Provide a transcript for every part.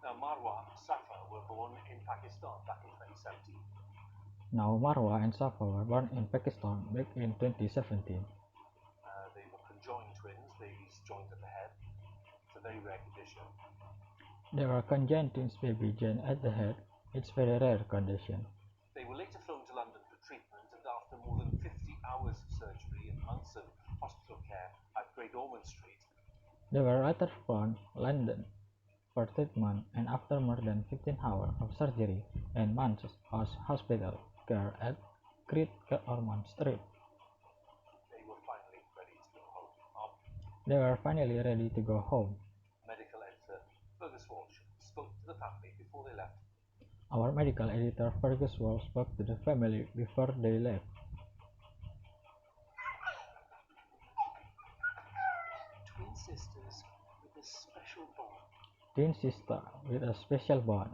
Now, Marwa and Safa were born in Pakistan back in 2017. Now Marwa and Safa were born in Pakistan back in 2017. They were conjoined twins, babies joined at the head. It's a very rare condition. They were conjoined twins baby joined at the head. It's very rare condition. They were later flown to London for treatment, and after more than 50 hours of surgery and months of hospital care at Great Ormond Street, They were later flown London for treatment, and after more than 15 hours of surgery and months of hospital care at Great Ormond Street, they were finally ready to go home. they were finally ready to go home. Medical editor Fergus Walsh spoke to the family before they left. Our medical editor Fergus Walsh spoke to the family before they left. Twin sisters with a special bond. Twin sister with a special bond.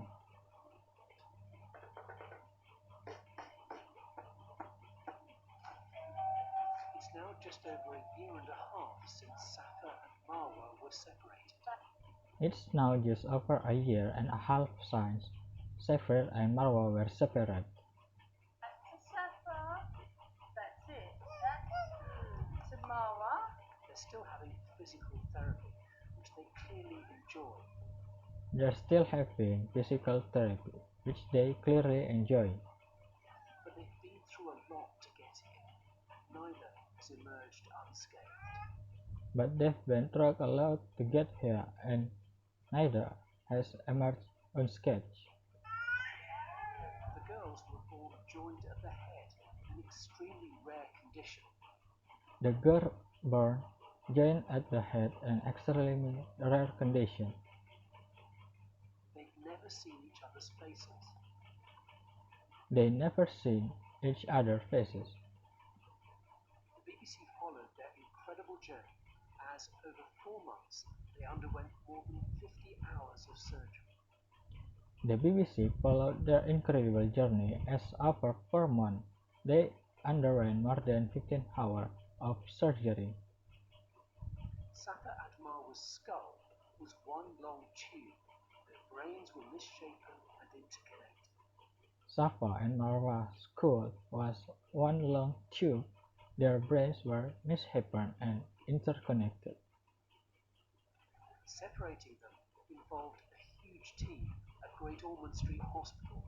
It's now just over a year and a half since Safa and Marwa were separated. It's now just over a year and a half since Safa and Marwa were separated. Safa, that's it. To Marwa. They're still having physical therapy, which they clearly enjoy. They're still having physical therapy, which they clearly enjoy. But they've been through a lot to get here. Neither has emerged unscathed. But they've been through a lot to get here, and neither has emerged unscathed. The girls were born joined at the head, an extremely rare condition. The girl born joined at the head, an extremely rare condition. They've never seen each other's faces. They never seen each other's faces. The BBC followed their incredible journey as, over 4 months, they underwent more than 50 hours of surgery. The BBC followed their incredible journey as over 4 months they underwent more than 15 hours of surgery. Safa Admarwa's skull was one long tube. Their brains were misshapen and interconnected. Safa and Marwa's skull was one long tube. Their brains were misshapen and interconnected. Separating them involved a huge team at Great Ormond Street Hospital.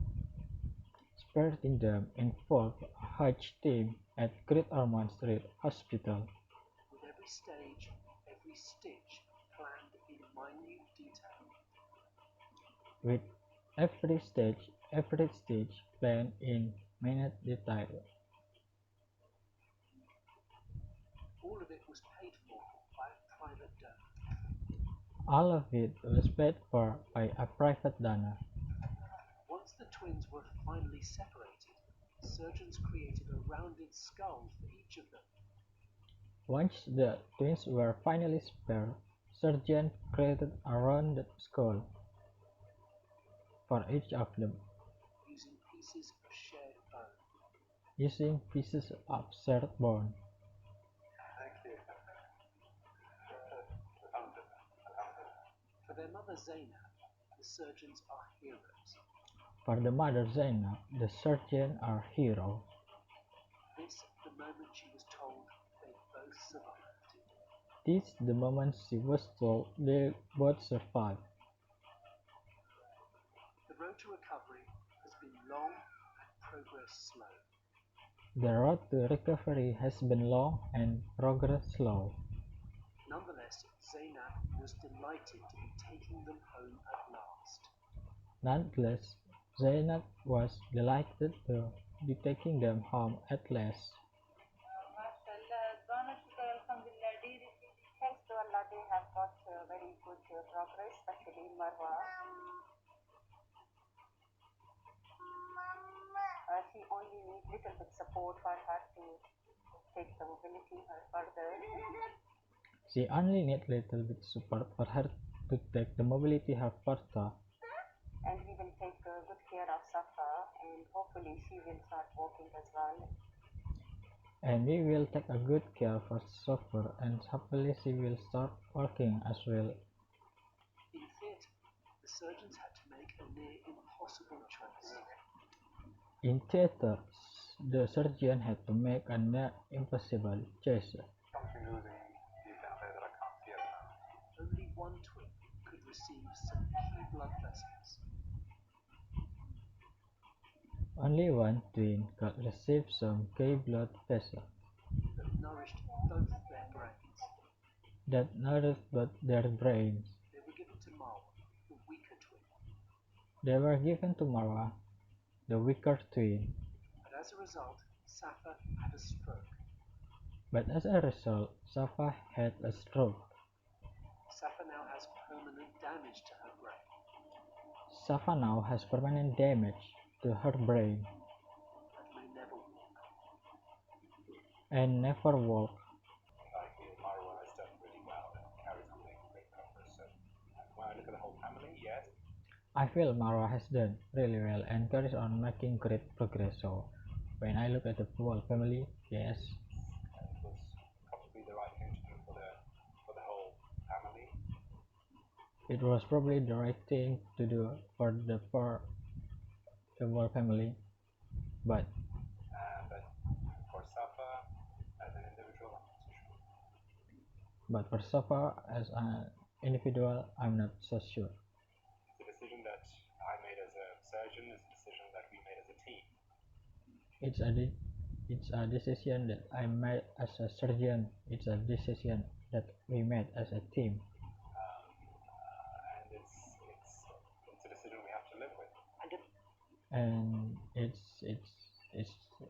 Separating them involved a huge team at Great Ormond Street Hospital. With every stage, every stitch planned in minute detail. With every stage planned in minute detail. All of it was paid for by a private donor. All of it was paid for by a private donor. Once the twins were finally separated, surgeons created a rounded skull for each of them. Once the twins were finally spared, surgeons created a rounded skull for each of them, using pieces of shared bone. using pieces of shared bone. For their mother Zainab, the surgeons are heroes. For the mother Zainab, the surgeons are heroes. This the moment she was told they both survived. This the moment she was told they both survived. The road to recovery has been long and progress slow. The road to recovery has been long and progress slow. Nonetheless, Zainab was delighted to be taking them home at last. Nonetheless, Zainab was delighted to be taking them home at last. Thanks to Allah, they have got very good progress, especially Marwa. She only needs little bit support for her to take the mobility further. She only needs little bit support for her to take the mobility her further. And we will take good care of Safa, and hopefully she will start walking as well. And we will take a good care for Safa, and hopefully she will start walking as well. In theatre, the the surgeons had to make a near impossible choice. In theater, the surgeon had to make a near impossible choice. Something losing deep down there that I can't see at the moment. Only one twin could receive some key blood vessels. Only one twin could receive some key blood vessels that nourished both their brains. They were given to Marwa, the weaker twin. They were given to Marwa, the weaker twin. But as a result, Safa had a stroke. Safa now has permanent damage to her brain. Safa now has permanent damage to her brain And may never walk. and never walk. I feel Marwa has done really well and carries on making great progress. So when I look at the whole family, yes. I feel Marwa has done really well and carries on making great progress. So when I look at the whole family, yes. It was probably the right thing to do for the whole family. It was probably the right thing to do for the whole family, but for Safa as an individual, I'm not so sure. but for Safa as an individual, I'm not so sure. It's a decision that I made as a surgeon. It's a decision that we made as a team. It's a decision that I made as a surgeon. It's a decision that we made as a team. And it's a decision we have to live with. And it's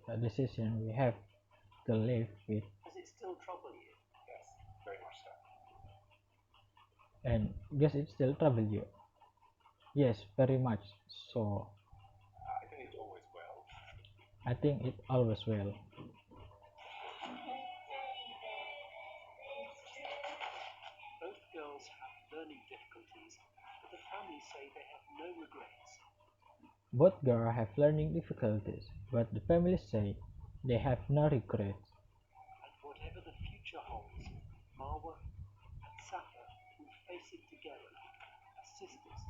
a decision we have to live with. Does it still trouble you? Yes, very much so. And does it still trouble you? Yes, very much so. I think it always will. I think it always will. Both girls have learning difficulties, but the families say they have no regrets. Both girls have learning difficulties, but the families say they have no regrets. And whatever the future holds, Marwa and Safa will face it together as sisters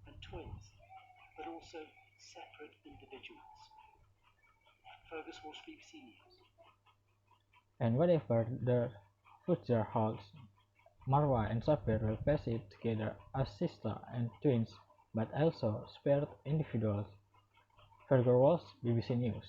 and twins, but also separate individuals. Fergus Walsh, BBC News. And whatever the future holds, Marwa and Safir will face it together as sisters and twins, but also separate individuals. Fergus Walsh, BBC News.